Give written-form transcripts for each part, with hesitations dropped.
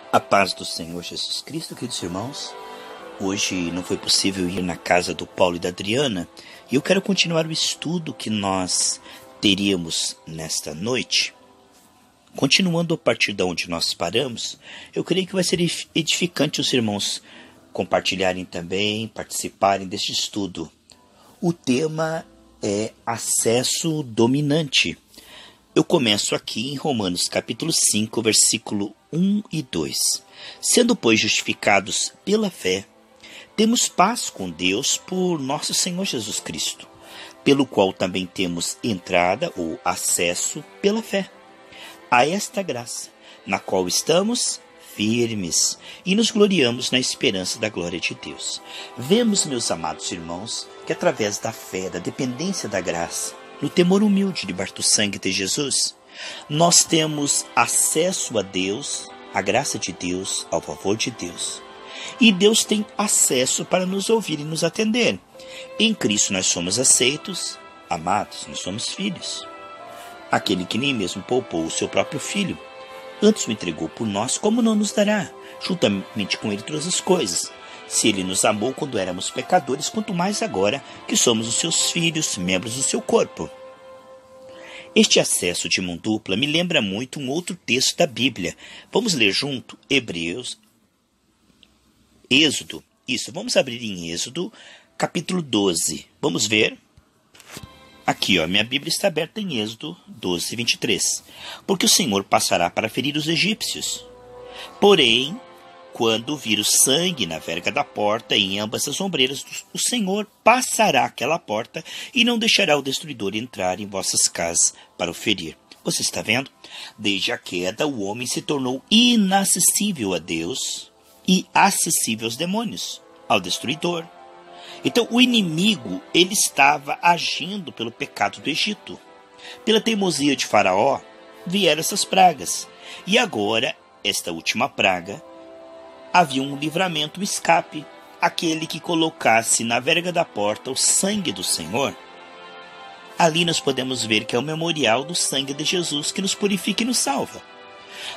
A paz do Senhor Jesus Cristo, queridos irmãos. Hoje não foi possível ir na casa do Paulo e da Adriana, e eu quero continuar o estudo que nós teríamos nesta noite. Continuando a partir de onde nós paramos, eu creio que vai ser edificante os irmãos compartilharem também, participarem deste estudo. O tema é acesso dominante. Eu começo aqui em Romanos capítulo 5, versículo 1 e 2. Sendo, pois, justificados pela fé, temos paz com Deus por nosso Senhor Jesus Cristo, pelo qual também temos entrada ou acesso pela fé a esta graça, na qual estamos firmes e nos gloriamos na esperança da glória de Deus. Vemos, meus amados irmãos, que através da fé, da dependência da graça, no temor humilde debaixo do sangue de Jesus, nós temos acesso a Deus, à graça de Deus, ao favor de Deus. E Deus tem acesso para nos ouvir e nos atender. Em Cristo nós somos aceitos, amados, nós somos filhos. Aquele que nem mesmo poupou o seu próprio filho, antes o entregou por nós, como não nos dará, juntamente com ele, todas as coisas? Se ele nos amou quando éramos pecadores, quanto mais agora que somos os seus filhos, membros do seu corpo. Este acesso de mão dupla me lembra muito um outro texto da Bíblia. Vamos ler junto? Êxodo. Isso, vamos abrir em Êxodo, capítulo 12. Vamos ver? Aqui, minha Bíblia está aberta em Êxodo 12, 23. Porque o Senhor passará para ferir os egípcios. Porém, quando vir o sangue na verga da porta e em ambas as ombreiras, o Senhor passará aquela porta e não deixará o destruidor entrar em vossas casas para o ferir. Você está vendo? Desde a queda, o homem se tornou inacessível a Deus e acessível aos demônios, ao destruidor. Então, o inimigo, ele estava agindo pelo pecado do Egito. Pela teimosia de Faraó, vieram essas pragas. E agora, esta última praga, havia um livramento, um escape. Aquele que colocasse na verga da porta o sangue do Senhor. Ali nós podemos ver que é o memorial do sangue de Jesus que nos purifica e nos salva.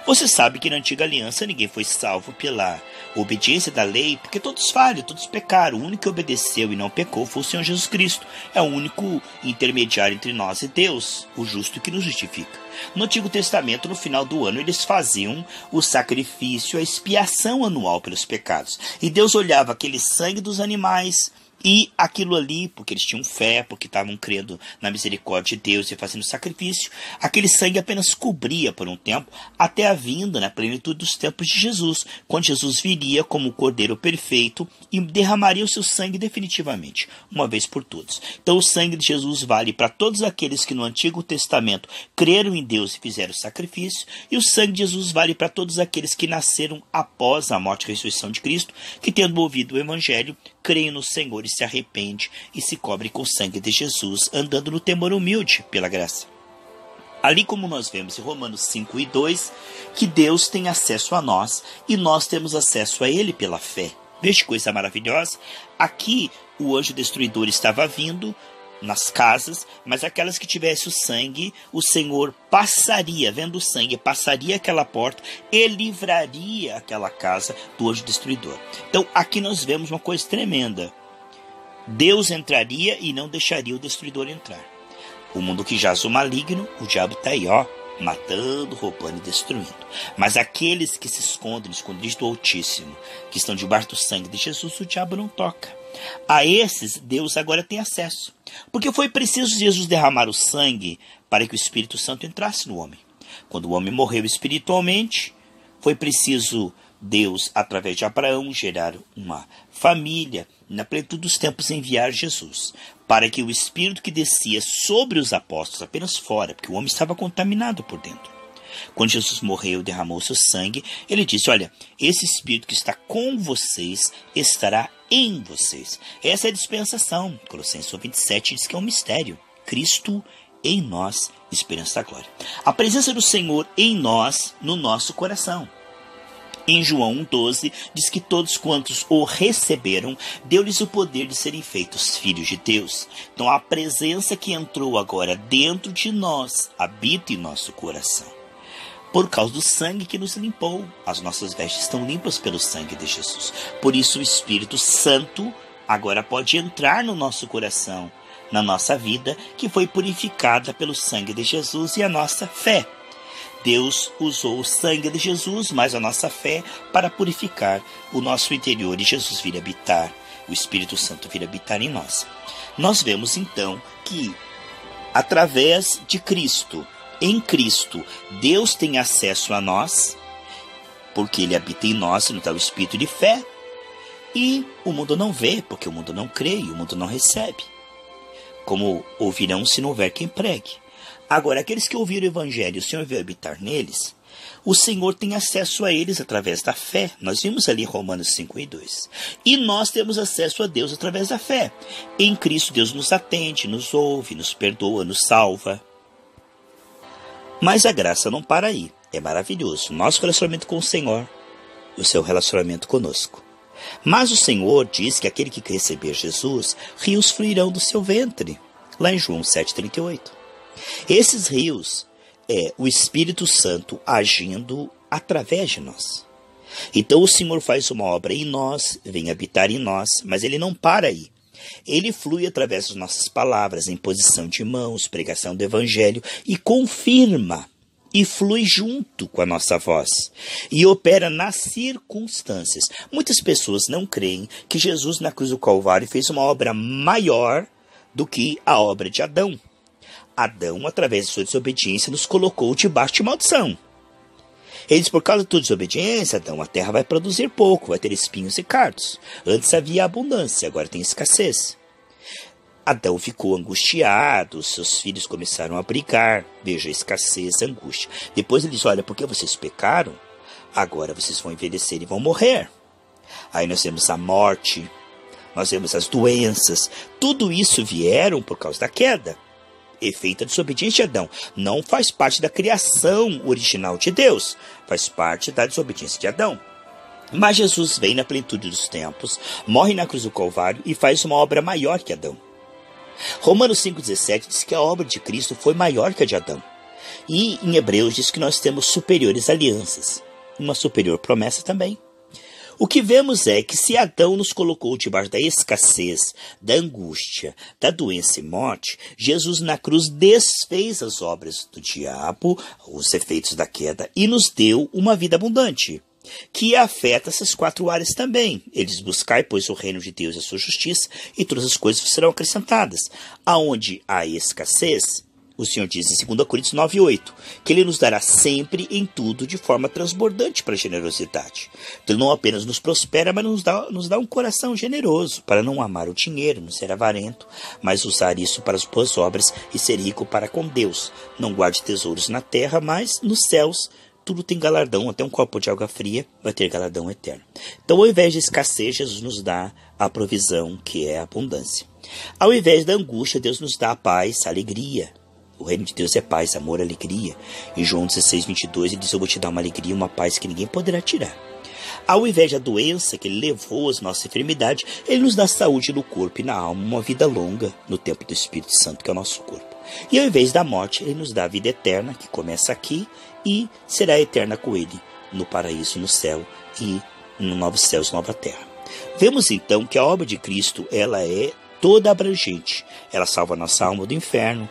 Você sabe que na antiga aliança ninguém foi salvo pela obediência da lei, porque todos falham, todos pecaram. O único que obedeceu e não pecou foi o Senhor Jesus Cristo. É o único intermediário entre nós e Deus, o justo que nos justifica. No Antigo Testamento, no final do ano, eles faziam o sacrifício, a expiação anual pelos pecados. E Deus olhava aquele sangue dos animais e aquilo ali, porque eles tinham fé, porque estavam crendo na misericórdia de Deus e fazendo sacrifício, aquele sangue apenas cobria por um tempo, até a vinda, na plenitude dos tempos de Jesus, quando Jesus viria como o Cordeiro perfeito e derramaria o seu sangue definitivamente, uma vez por todas. Então o sangue de Jesus vale para todos aqueles que no Antigo Testamento creram em Deus e fizeram sacrifício, e o sangue de Jesus vale para todos aqueles que nasceram após a morte e ressurreição de Cristo, que tendo ouvido o Evangelho, creem no Senhor e se arrepende e se cobre com o sangue de Jesus, andando no temor humilde pela graça. Ali como nós vemos em Romanos 5 e 2, que Deus tem acesso a nós e nós temos acesso a Ele pela fé. Veja que coisa maravilhosa. Aqui o anjo destruidor estava vindo nas casas, mas aquelas que tivessem o sangue, o Senhor passaria, vendo o sangue, passaria aquela porta e livraria aquela casa do anjo destruidor. Então aqui nós vemos uma coisa tremenda. Deus entraria e não deixaria o destruidor entrar. O mundo que jaz o maligno, o diabo está aí, matando, roubando e destruindo. Mas aqueles que se escondem no esconderijo do Altíssimo, que estão debaixo do sangue de Jesus, o diabo não toca. A esses, Deus agora tem acesso. Porque foi preciso Jesus derramar o sangue para que o Espírito Santo entrasse no homem. Quando o homem morreu espiritualmente, foi preciso Deus, através de Abraão, gerar uma família, na plenitude dos tempos enviar Jesus, para que o Espírito que descia sobre os apóstolos, apenas fora, porque o homem estava contaminado por dentro. Quando Jesus morreu e derramou seu sangue, ele disse, olha, esse Espírito que está com vocês estará em vocês. Essa é a dispensação. Colossenses 27 diz que é um mistério. Cristo em nós, esperança da glória. A presença do Senhor em nós, no nosso coração. Em João 1,12, diz que todos quantos o receberam, deu-lhes o poder de serem feitos filhos de Deus. Então a presença que entrou agora dentro de nós, habita em nosso coração. por causa do sangue que nos limpou. As nossas vestes estão limpas pelo sangue de Jesus. Por isso o Espírito Santo agora pode entrar no nosso coração, na nossa vida, que foi purificada pelo sangue de Jesus e a nossa fé. Deus usou o sangue de Jesus, mais a nossa fé, para purificar o nosso interior e Jesus vir habitar, o Espírito Santo vir habitar em nós. Nós vemos então que, através de Cristo, em Cristo, Deus tem acesso a nós, porque Ele habita em nós e nos dá o Espírito de fé, e o mundo não vê, porque o mundo não crê e o mundo não recebe. Como ouvirão se não houver quem pregue. Agora, aqueles que ouviram o Evangelho e o Senhor veio habitar neles, o Senhor tem acesso a eles através da fé. Nós vimos ali Romanos 5:2. E nós temos acesso a Deus através da fé. Em Cristo Deus nos atende, nos ouve, nos perdoa, nos salva. Mas a graça não para aí. É maravilhoso. Nosso relacionamento com o Senhor e o seu relacionamento conosco. Mas o Senhor diz que aquele que receber Jesus, rios fluirão do seu ventre. Lá em João 7:38. Esses rios é o Espírito Santo agindo através de nós. Então o Senhor faz uma obra em nós, vem habitar em nós, mas Ele não para aí. Ele flui através das nossas palavras, imposição de mãos, pregação do Evangelho e confirma e flui junto com a nossa voz e opera nas circunstâncias. Muitas pessoas não creem que Jesus na cruz do Calvário fez uma obra maior do que a obra de Adão. Adão, através de sua desobediência, nos colocou debaixo de maldição. Ele diz, por causa da tua desobediência, Adão, a terra vai produzir pouco, vai ter espinhos e cardos. Antes havia abundância, agora tem escassez. Adão ficou angustiado, seus filhos começaram a brigar. Veja a escassez, a angústia. Depois ele diz, olha, porque vocês pecaram, agora vocês vão envelhecer e vão morrer. Aí nós temos a morte, nós temos as doenças. Tudo isso vieram por causa da queda. Efeito da desobediência de Adão. Não faz parte da criação original de Deus. Faz parte da desobediência de Adão. Mas Jesus vem na plenitude dos tempos, morre na cruz do Calvário e faz uma obra maior que Adão. Romanos 5,17 diz que a obra de Cristo foi maior que a de Adão. E em Hebreus diz que nós temos superiores alianças. Uma superior promessa também. O que vemos é que se Adão nos colocou debaixo da escassez, da angústia, da doença e morte, Jesus na cruz desfez as obras do diabo, os efeitos da queda, e nos deu uma vida abundante, que afeta essas 4 áreas também. Ele diz, buscai, pois, o reino de Deus e a sua justiça, e todas as coisas serão acrescentadas. Aonde há escassez, o Senhor diz em 2 Coríntios 9:8, que Ele nos dará sempre em tudo de forma transbordante para a generosidade. Então Ele não apenas nos prospera, mas nos dá um coração generoso, para não amar o dinheiro, não ser avarento, mas usar isso para as boas obras e ser rico para com Deus. Não guarde tesouros na terra, mas nos céus tudo tem galardão, até um copo de água fria vai ter galardão eterno. Então, ao invés de escassez, Jesus nos dá a provisão, que é a abundância. Ao invés da angústia, Deus nos dá a paz, a alegria. O reino de Deus é paz, amor, alegria. Em João 16:22, ele diz, eu vou te dar uma alegria, uma paz que ninguém poderá tirar. Ao invés da doença que ele levou às nossas enfermidades, ele nos dá saúde no corpo e na alma, uma vida longa no templo do Espírito Santo, que é o nosso corpo. E ao invés da morte, ele nos dá a vida eterna, que começa aqui e será eterna com ele, no paraíso, no céu e no novo céu e nova terra. Vemos então que a obra de Cristo, ela é toda abrangente. Ela salva a nossa alma do inferno,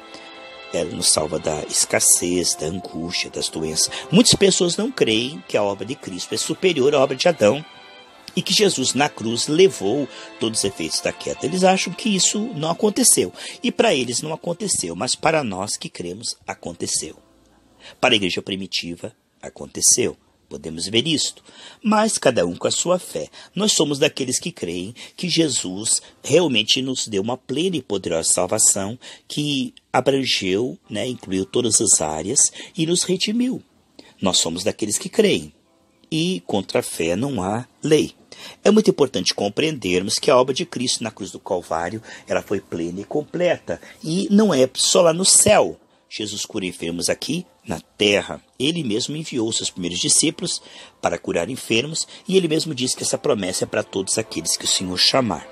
ela nos salva da escassez, da angústia, das doenças. Muitas pessoas não creem que a obra de Cristo é superior à obra de Adão e que Jesus na cruz levou todos os efeitos da queda. Eles acham que isso não aconteceu. E para eles não aconteceu, mas para nós que cremos, aconteceu. Para a igreja primitiva, aconteceu. Podemos ver isto, mas cada um com a sua fé. Nós somos daqueles que creem que Jesus realmente nos deu uma plena e poderosa salvação que abrangeu, incluiu todas as áreas e nos redimiu. Nós somos daqueles que creem e contra a fé não há lei. É muito importante compreendermos que a obra de Cristo na cruz do Calvário ela foi plena e completa e não é só lá no céu. Jesus cura enfermos aqui na terra. Ele mesmo enviou seus primeiros discípulos para curar enfermos e ele mesmo disse que essa promessa é para todos aqueles que o Senhor chamar.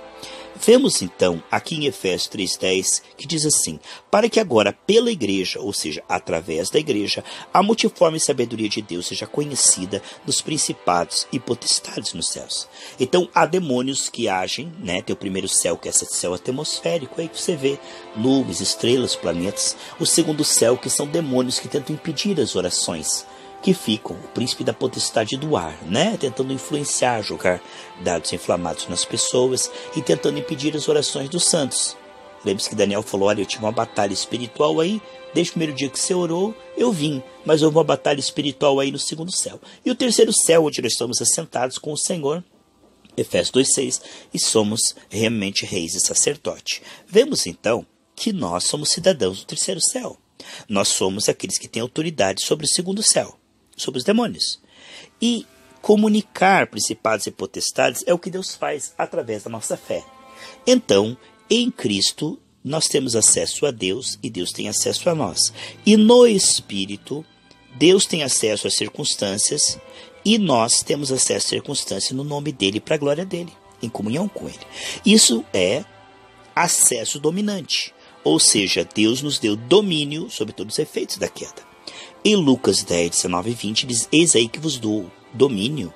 Vemos então aqui em Efésios 3,10 que diz assim: para que agora pela igreja, ou seja, através da igreja, a multiforme sabedoria de Deus seja conhecida dos principados e potestades nos céus. Então há demônios que agem, né? Tem o primeiro céu, que é esse céu atmosférico, aí que você vê nuvens, estrelas, planetas. O segundo céu, que são demônios que tentam impedir as orações que ficam, o príncipe da potestade do ar, né? Tentando influenciar, jogar dados inflamados nas pessoas e tentando impedir as orações dos santos. Lembre-se que Daniel falou: olha, eu tive uma batalha espiritual aí, desde o primeiro dia que você orou, eu vim, mas houve uma batalha espiritual aí no segundo céu. E o terceiro céu, onde nós estamos assentados com o Senhor, Efésios 2,6, e somos realmente reis e sacerdote. Vemos então que nós somos cidadãos do terceiro céu. Nós somos aqueles que têm autoridade sobre o segundo céu, sobre os demônios. E comunicar principados e potestades é o que Deus faz através da nossa fé. Então, em Cristo, nós temos acesso a Deus e Deus tem acesso a nós. E no Espírito, Deus tem acesso às circunstâncias e nós temos acesso às circunstâncias no nome dele, para a glória dele, em comunhão com ele. Isso é acesso dominante. Ou seja, Deus nos deu domínio sobre todos os efeitos da queda. Em Lucas 10, 19 e 20, diz: eis aí que vos dou domínio,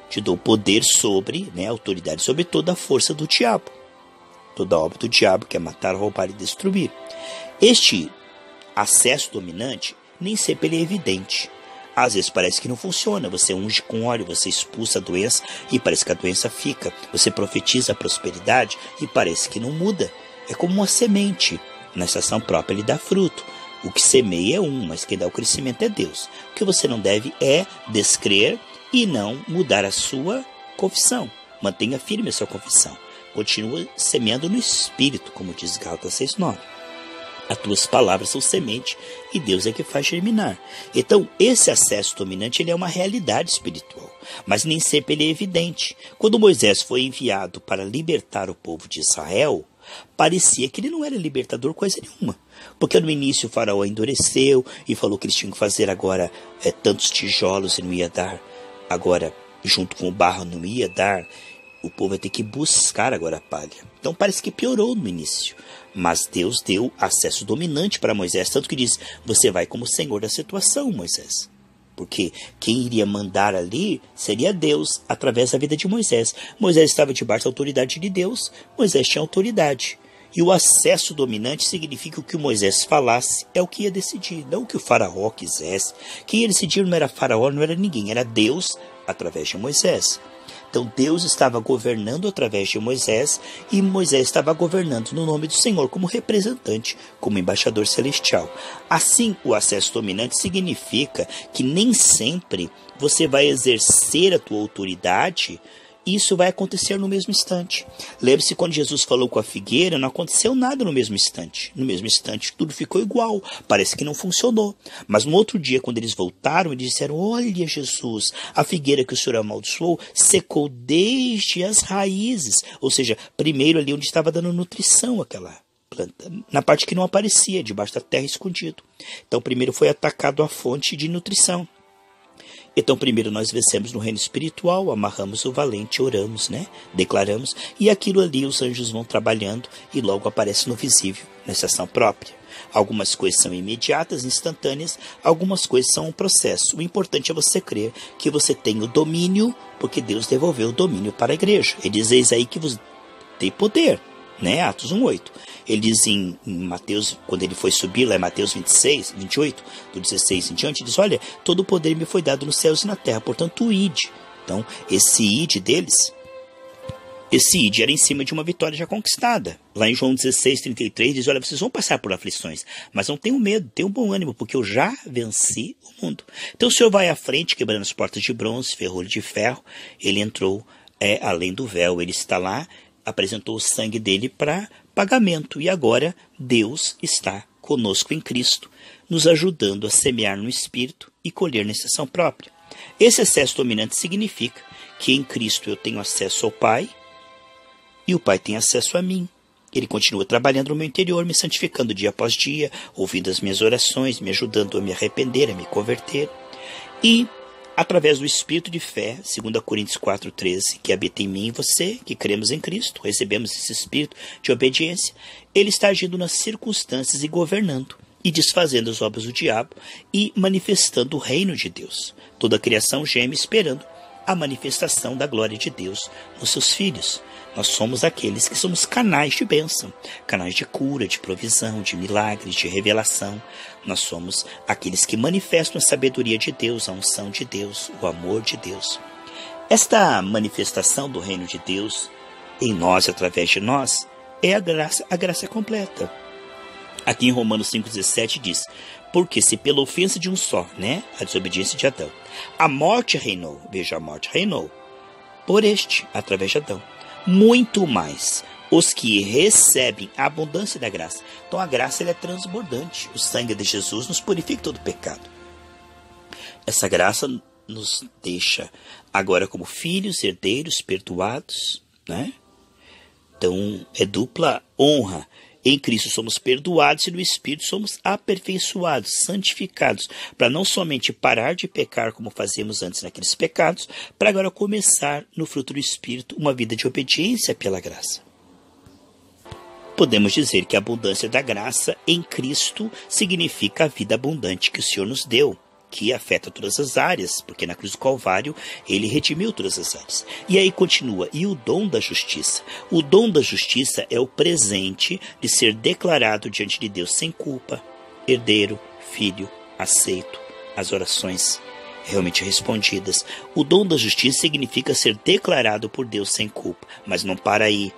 te dou poder sobre, autoridade sobre toda a força do diabo, toda a obra do diabo, que é matar, roubar e destruir. Este acesso dominante nem sempre ele é evidente. Às vezes parece que não funciona. Você unge com óleo, você expulsa a doença e parece que a doença fica. Você profetiza a prosperidade e parece que não muda. É como uma semente. Na estação própria ele dá fruto. O que semeia é mas quem dá o crescimento é Deus. O que você não deve é descrer e não mudar a sua confissão. Mantenha firme a sua confissão. Continua semeando no Espírito, como diz Gálatas 6,9. As tuas palavras são semente e Deus é que faz germinar. Então, esse acesso dominante ele é uma realidade espiritual, mas nem sempre ele é evidente. Quando Moisés foi enviado para libertar o povo de Israel, parecia que ele não era libertador coisa nenhuma. Porque no início o faraó endureceu e falou que eles tinham que fazer agora tantos tijolos e não ia dar. Agora, junto com o barro não ia dar. O povo vai ter que buscar agora a palha. Então parece que piorou no início. Mas Deus deu acesso dominante para Moisés. Tanto que diz: você vai como senhor da situação, Moisés. Porque quem iria mandar ali seria Deus, através da vida de Moisés. Moisés estava debaixo da autoridade de Deus. Moisés tinha autoridade. E o acesso dominante significa que o que Moisés falasse é o que ia decidir, não o que o faraó quisesse. Quem ia decidir não era faraó, não era ninguém, era Deus através de Moisés. Então Deus estava governando através de Moisés e Moisés estava governando no nome do Senhor como representante, como embaixador celestial. Assim, o acesso dominante significa que nem sempre você vai exercer a tua autoridade. Isso vai acontecer no mesmo instante. Lembre-se, quando Jesus falou com a figueira, não aconteceu nada no mesmo instante. No mesmo instante, tudo ficou igual. Parece que não funcionou. Mas no outro dia, quando eles voltaram, eles disseram: olha, Jesus, a figueira que o Senhor amaldiçoou secou desde as raízes. Ou seja, primeiro ali onde estava dando nutrição aquela planta, na parte que não aparecia, debaixo da terra, escondido. Então, primeiro foi atacado a fonte de nutrição. Então, primeiro nós vencemos no reino espiritual, amarramos o valente, oramos, declaramos, e aquilo ali os anjos vão trabalhando e logo aparece no visível, nessa ação própria. Algumas coisas são imediatas, instantâneas, algumas coisas são um processo. O importante é você crer que você tem o domínio, porque Deus devolveu o domínio para a igreja. Ele diz: eis aí que vos dei poder. Atos 1,8. Ele diz em Mateus, quando ele foi subir, lá em Mateus 26, 28, do 16 em diante, diz: olha, todo o poder me foi dado nos céus e na terra, portanto o ide. Então, esse ide deles, esse ide era em cima de uma vitória já conquistada. Lá em João 16, 33, diz: olha, vocês vão passar por aflições, mas não tenham medo, tenham bom ânimo, porque eu já venci o mundo. Então o Senhor vai à frente, quebrando as portas de bronze, ferrolho de ferro. Ele entrou além do véu, ele está lá, apresentou o sangue dele para pagamento. E agora Deus está conosco em Cristo, nos ajudando a semear no Espírito e colher na estação própria. Esse acesso dominante significa que em Cristo eu tenho acesso ao Pai e o Pai tem acesso a mim. Ele continua trabalhando no meu interior, me santificando dia após dia, ouvindo as minhas orações, me ajudando a me arrepender, a me converter. E através do Espírito de fé, 2 Coríntios 4,13, que habita em mim e você, que cremos em Cristo, recebemos esse Espírito de obediência, ele está agindo nas circunstâncias e governando, e desfazendo as obras do diabo, e manifestando o reino de Deus. Toda a criação geme esperando a manifestação da glória de Deus nos seus filhos. Nós somos aqueles que somos canais de bênção, canais de cura, de provisão, de milagres, de revelação. Nós somos aqueles que manifestam a sabedoria de Deus, a unção de Deus, o amor de Deus. Esta manifestação do reino de Deus em nós, através de nós, é a graça completa. Aqui em Romanos 5,17 diz: porque se pela ofensa de um só, a desobediência de Adão, a morte reinou, veja, a morte reinou, por este, através de Adão, muito mais os que recebem a abundância da graça. Então a graça ela é transbordante. O sangue de Jesus nos purifica todo pecado. Essa graça nos deixa agora como filhos, herdeiros, perdoados, Então é dupla honra. Em Cristo somos perdoados e no Espírito somos aperfeiçoados, santificados, para não somente parar de pecar como fazíamos antes naqueles pecados, para agora começar no fruto do Espírito uma vida de obediência pela graça. Podemos dizer que a abundância da graça em Cristo significa a vida abundante que o Senhor nos deu, que afeta todas as áreas, porque na cruz do Calvário ele redimiu todas as áreas. E aí continua, e o dom da justiça. O dom da justiça é o presente de ser declarado diante de Deus sem culpa, herdeiro, filho, aceito, as orações realmente respondidas. O dom da justiça significa ser declarado por Deus sem culpa, mas não para aí.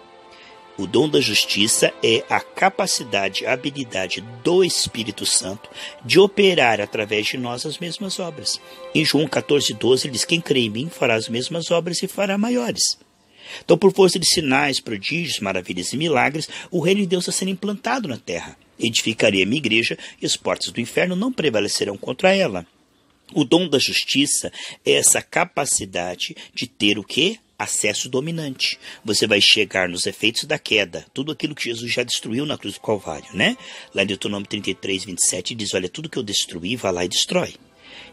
O dom da justiça é a capacidade, a habilidade do Espírito Santo de operar através de nós as mesmas obras. Em João 14,12 ele diz: quem crê em mim fará as mesmas obras e fará maiores. Então, por força de sinais, prodígios, maravilhas e milagres, o reino de Deus está sendo implantado na terra. Edificarei a minha igreja e as portas do inferno não prevalecerão contra ela. O dom da justiça é essa capacidade de ter o quê? Acesso dominante. Você vai chegar nos efeitos da queda, tudo aquilo que Jesus já destruiu na cruz do Calvário, Lá em Deuteronômio 33:27 diz: olha, tudo que eu destruí, vai lá e destrói.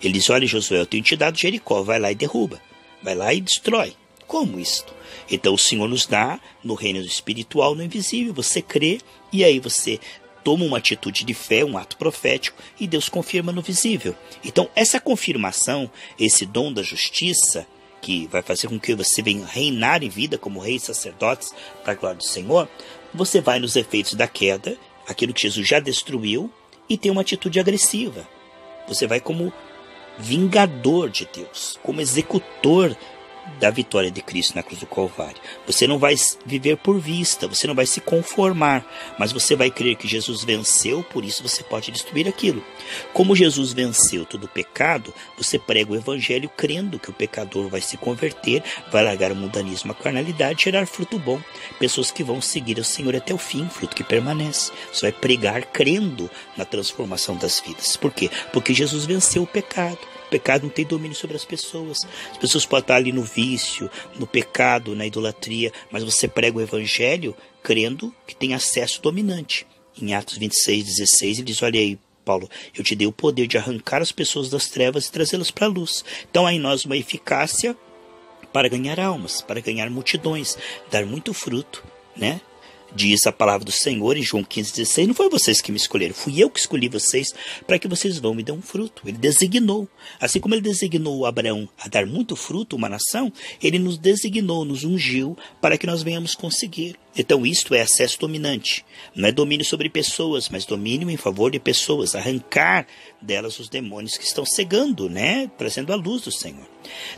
Ele diz: olha, Josué, eu tenho te dado Jericó, vai lá e derruba, vai lá e destrói. Como isto? Então o Senhor nos dá no reino espiritual, no invisível, você crê e aí você toma uma atitude de fé, um ato profético, e Deus confirma no visível. Então essa confirmação, esse dom da justiça, que vai fazer com que você venha reinar em vida como reis e sacerdotes para a glória do Senhor, você vai nos efeitos da queda, aquilo que Jesus já destruiu, e tem uma atitude agressiva. Você vai como vingador de Deus, como executor da vitória de Cristo na cruz do Calvário. Você não vai viver por vista, você não vai se conformar, mas você vai crer que Jesus venceu, por isso você pode destruir aquilo. Como Jesus venceu todo o pecado, você prega o evangelho crendo que o pecador vai se converter, vai largar o mundanismo, a carnalidade, gerar fruto bom. Pessoas que vão seguir o Senhor até o fim, fruto que permanece. Você vai pregar crendo na transformação das vidas. Por quê? Porque Jesus venceu o pecado. O pecado não tem domínio sobre as pessoas. As pessoas podem estar ali no vício, no pecado, na idolatria, mas você prega o evangelho crendo que tem acesso dominante. Em Atos 26:16 ele diz: olha aí, Paulo, eu te dei o poder de arrancar as pessoas das trevas e trazê-las para a luz. Então há em nós uma eficácia para ganhar almas, para ganhar multidões, dar muito fruto, Diz a palavra do Senhor em João 15:16, não foi vocês que me escolheram, fui eu que escolhi vocês para que vocês vão me dar um fruto. Ele designou, assim como ele designou Abraão a dar muito fruto, uma nação, ele nos designou, nos ungiu para que nós venhamos conseguir. Então isto é acesso dominante, não é domínio sobre pessoas, mas domínio em favor de pessoas, arrancar delas os demônios que estão cegando, trazendo a luz do Senhor.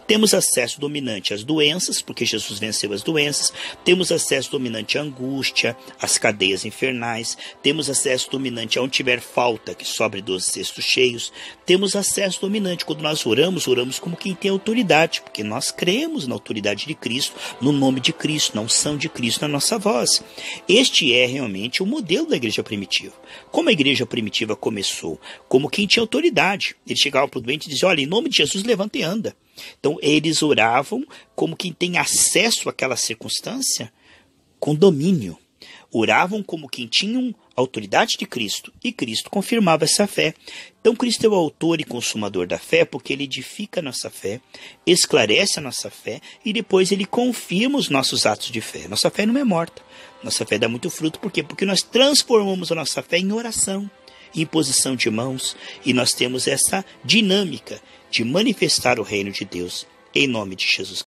Temos acesso dominante às doenças, porque Jesus venceu as doenças. Temos acesso dominante à angústia, às cadeias infernais. Temos acesso dominante aonde tiver falta, que sobre 12 cestos cheios. Temos acesso dominante quando nós oramos como quem tem autoridade, porque nós cremos na autoridade de Cristo, no nome de Cristo, na unção de Cristo na nossa voz. Este é realmente o modelo da igreja primitiva. Como a igreja primitiva começou? Como quem tinha autoridade. Ele chegava para o doente e dizia: olha, em nome de Jesus, levanta e anda. Então eles oravam como quem tem acesso àquela circunstância com domínio. Oravam como quem tinham a autoridade de Cristo, e Cristo confirmava essa fé. Então Cristo é o autor e consumador da fé, porque ele edifica a nossa fé, esclarece a nossa fé, e depois ele confirma os nossos atos de fé. Nossa fé não é morta, nossa fé dá muito fruto. Por quê? Porque nós transformamos a nossa fé em oração, em imposição de mãos, e nós temos essa dinâmica de manifestar o reino de Deus em nome de Jesus.